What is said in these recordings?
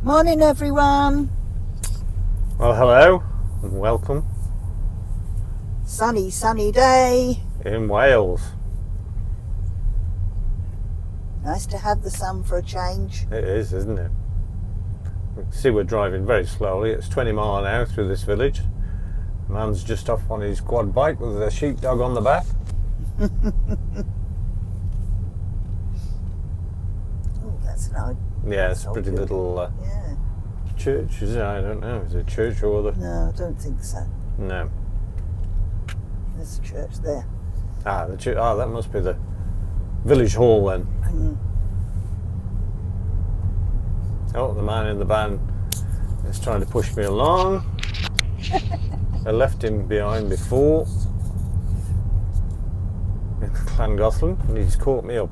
Morning everyone. Well, hello and welcome Sunny day. in Wales. Nice to have the sun for a change. It is, isn't it? You can see we're driving very slowly. It's 20 mile an hour through this village. The man's just off on his quad bike with a sheepdog on the back. Oh, that's nice. Yeah, it's a pretty little Yeah. church, is it? I don't know. Is it a church or other? No, I don't think so. No. There's a church there. The church. Oh, that must be the village hall then. Oh, the man in the van is trying to push me along. I left him behind before in Llangollen and he's caught me up.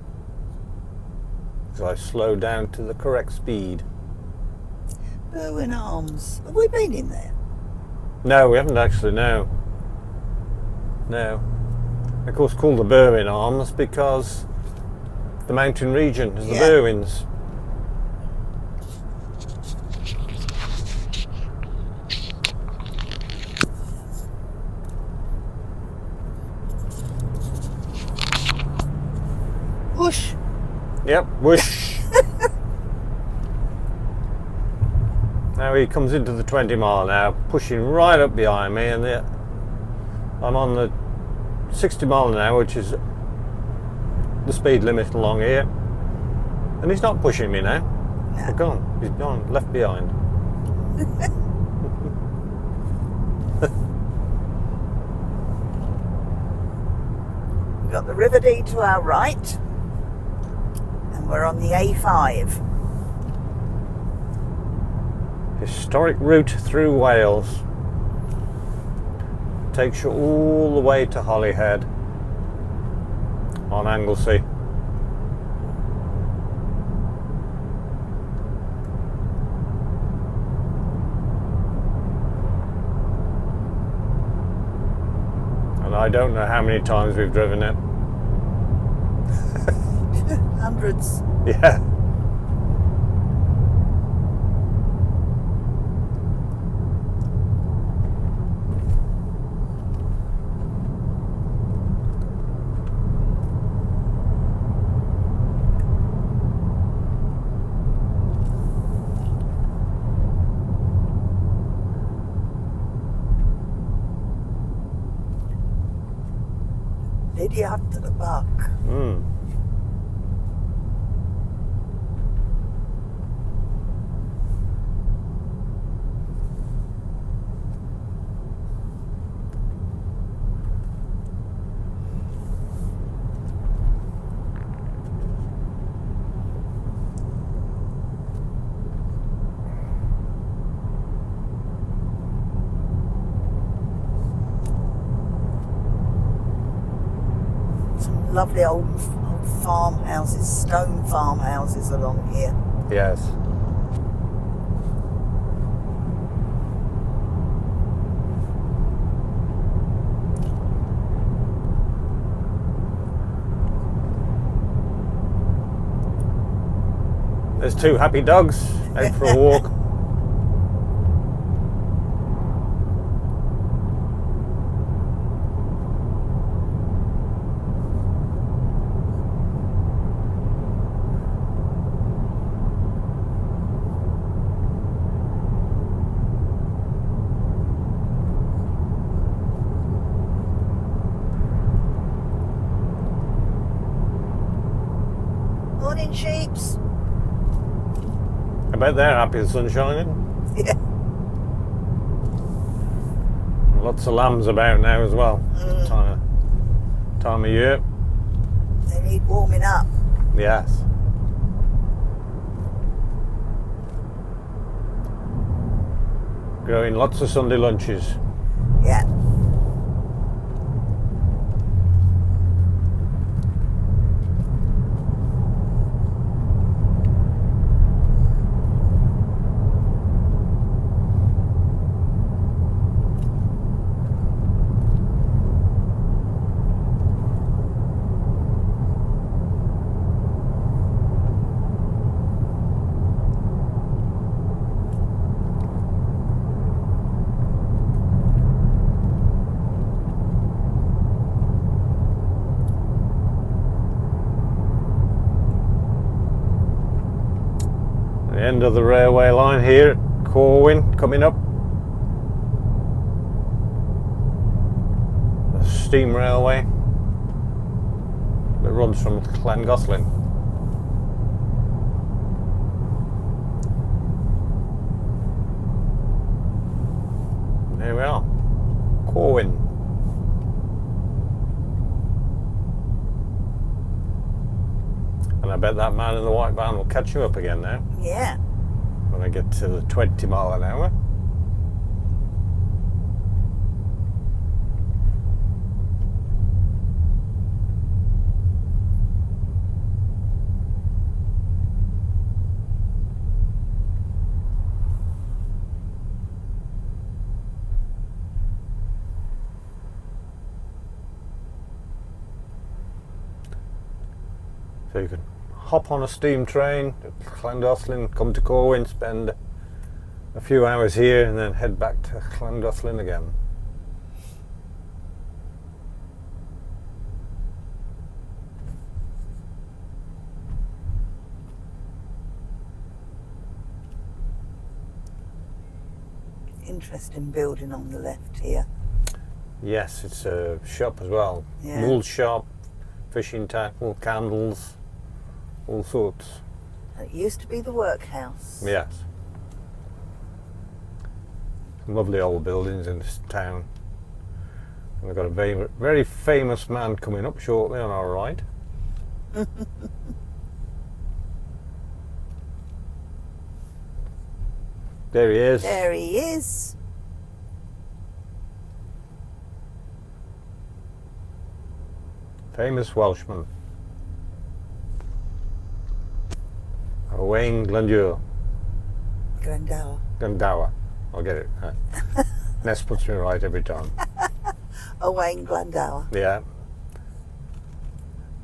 So I slowed down to the correct speed. Owain Arms. Have we been in there? No, we haven't actually, no. No. Of course, called the Berwyn Arms because the mountain region is the Berwyns. Whoosh. Yep, whoosh. Now he comes into the 20 mile now, pushing right up behind me, and I'm on the 60 mile an hour, which is the speed limit along here. And he's not pushing me now. No. He's gone. He's gone, left behind. We've got the River Dee to our right. And we're on the A5. Historic route through Wales. Takes you all the way to Holyhead on Anglesey. And I don't know how many times we've driven it. Hundreds. Yeah. Lady up to the buck. Lovely old farmhouses, stone farmhouses along here. Yes. There's two happy dogs out for a walk. Morning, sheeps. I bet they're happy the sun's shining. Yeah. Lots of lambs about now as well. Time of year. They need warming up. Yes. Growing lots of Sunday lunches. Yeah. The end of the railway line here at Corwen coming up. The steam railway that runs from Glyndyfrdwy. There we are, Corwen. And I bet that man in the white van will catch you up again now. Yeah. When I get to the 20 mile an hour. So you can hop on a steam train to Glyndyfrdwy, come to Corwen, spend a few hours here and then head back to Glyndyfrdwy again. Interesting building on the left here. Yes, it's a shop as well. Yeah. Wool shop, fishing tackle, candles, all sorts. It used to be the workhouse. Yes. Some lovely old buildings in this town. And we've got a very, very famous man coming up shortly on our right. There he is. There he is. Famous Welshman. Owain Glyndwr. Glyndwr. I'll get it. Ness puts me right every time. Owain Glyndwr. Yeah.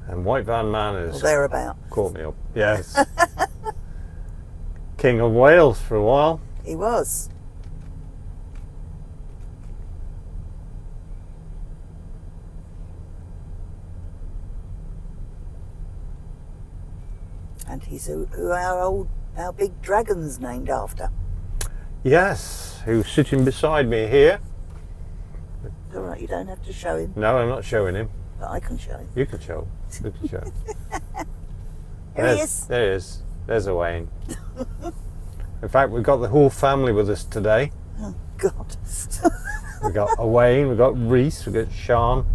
And White Van Man is Or thereabout. caught me up. Yes. King of Wales for a while. He was. And he's who our big dragon's named after. Yes, who's sitting beside me here. All right, you don't have to show him, No, I'm not showing him. but I can show him. You can show. You can show. There he is. There he is. There's Owain. In fact, we've got the whole family with us today. Oh, God. We've got Owain, we've got Reese, we've got Sean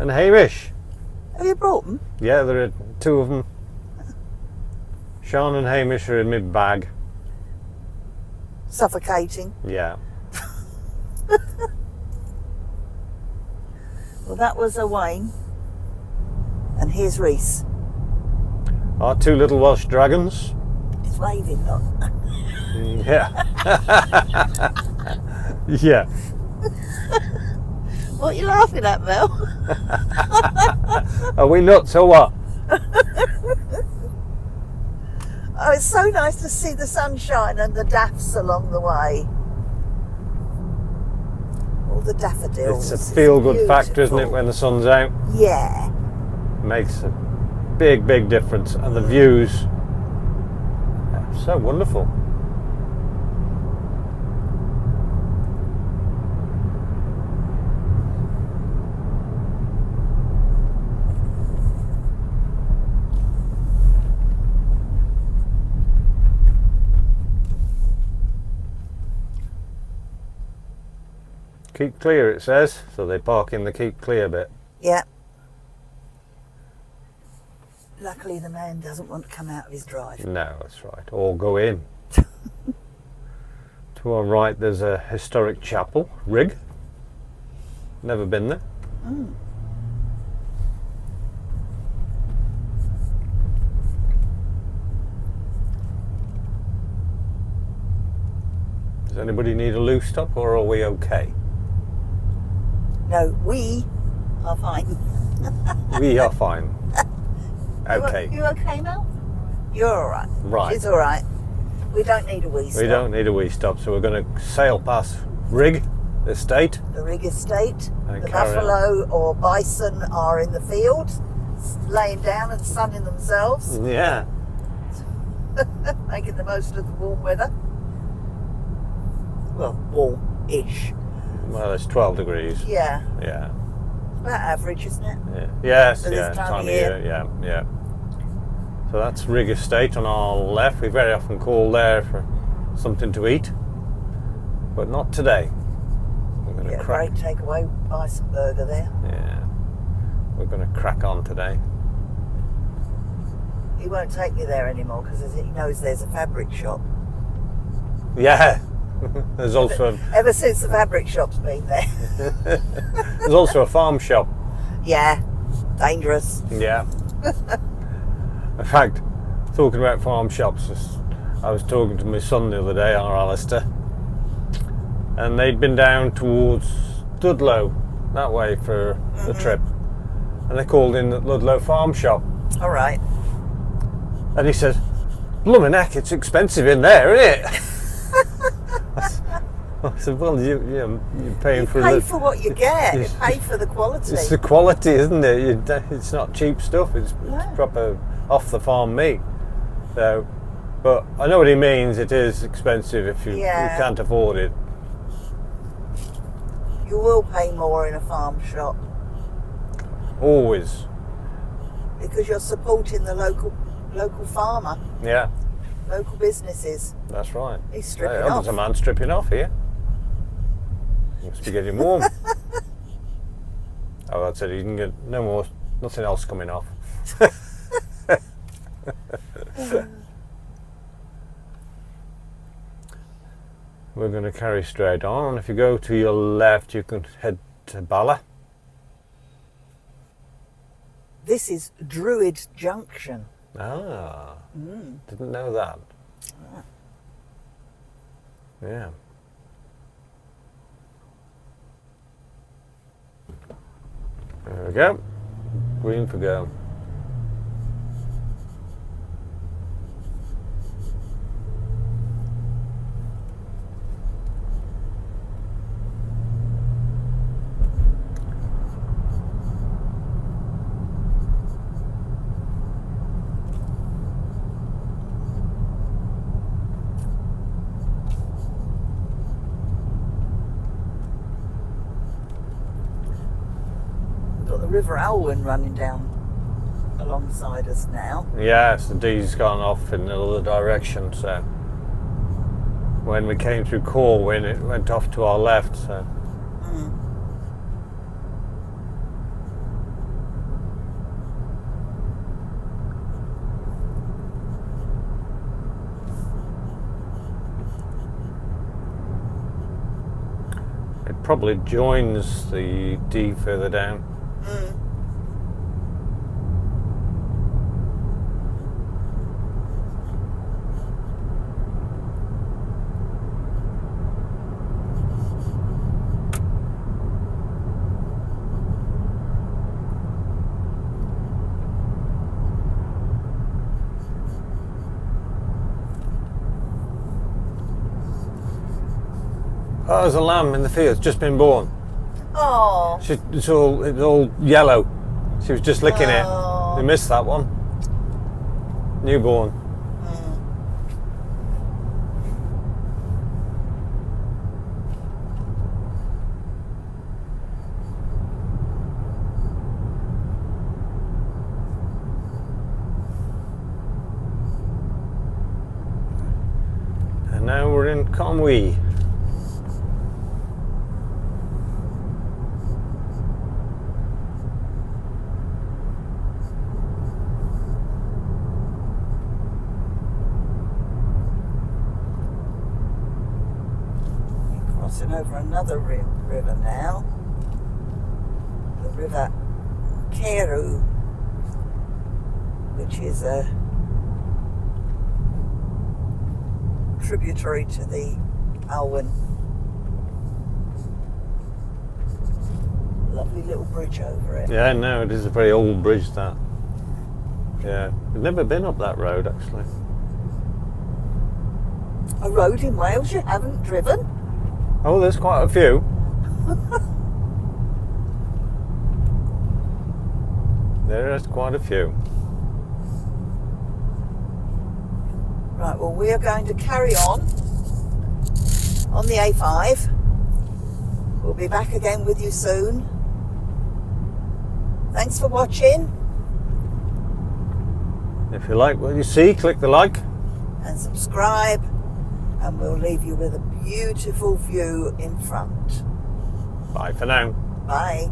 and Hamish. Have you brought them? Yeah, there are two of them. Sean and Hamish are in my bag. Suffocating. Yeah. Well, that was Owain. And here's Reese. Our two little Welsh dragons. He's waving, look. Yeah. Yeah. What are you laughing at, Mel? Are we nuts or what? Oh, it's so nice to see the sunshine and the daffs along the way. All the daffodils. It's a feel-good factor, isn't it, beautiful. when the sun's out? Yeah. Makes a big, big difference. And the views are so wonderful. Keep clear, it says, so they park in the keep clear bit. Yeah. Luckily the man doesn't want to come out of his drive. No, that's right. Or go in. To our right, there's a historic chapel, Rig. Never been there. Mm. Does anybody need a loose stop, or are we okay? No, we are fine. We are fine. Okay. You okay, Mel? You're all right. Right. She's all right. We don't need a wee stop. We don't need a wee stop, so we're going to sail past Rig Estate. The Rig Estate. And The carry on. buffalo or bison are in the field, laying down and sunning themselves. Yeah. Making the most of the warm weather. Well, warm-ish. Well, it's 12 degrees. Yeah. Yeah. About average, isn't it? Yeah. Yes, For this yeah. time of year. Yeah, yeah. So that's Rig Estate on our left. We very often call there for something to eat, but not today. We're going to crack. Great takeaway bison burger there. Yeah. We're going to crack on today. He won't take me there anymore because he knows there's a fabric shop. Yeah. There's also ever since the fabric shop's been there. there's also a farm shop. Yeah, dangerous. Yeah. In fact, talking about farm shops, I was talking to my son the other day, our Alistair, and they'd been down towards Ludlow that way for a trip, and they called in the Ludlow farm shop. All right. And he said, "Bloomin' heck, it's expensive in there, isn't it?" I said, "Well, you're paying for pay for what you get. You pay for the quality. It's the quality, isn't it? It's not cheap stuff. It's proper off the farm meat. So, but I know what he means. It is expensive if you can't afford it. You will pay more in a farm shop. Always. Because you're supporting the local farmer. Yeah. Local businesses. That's right. He's stripping off. There's a man stripping off here. He must be getting warm. Oh, that's it. He can get nothing else coming off. We're going to carry straight on. If you go to your left, you can head to Bala. This is Druid Junction. Ah, didn't know that. Ah. Yeah. There we go. Green for go. Got the River Owain running down alongside us now. Yes, the D's gone off in the other direction, so when we came through Corwen it went off to our left, so it probably joins the D further down. Oh, there's a lamb in the field, just been born. Oh. It's all yellow. She was just licking it. We missed that one. Newborn. And now we're in Conwy. Crossing over another river now. The River Carew, which is a tributary to the Owain. Lovely little bridge over it. Yeah, no, it is a very old bridge, that. Yeah, we've never been up that road, actually. A road in Wales you haven't driven? Oh, there's quite a few. There is quite a few. Right, well, we are going to carry on the A5. We'll be back again with you soon. Thanks for watching. If you like what you see, click the like. And subscribe. And we'll leave you with a beautiful view in front. Bye for now. Bye.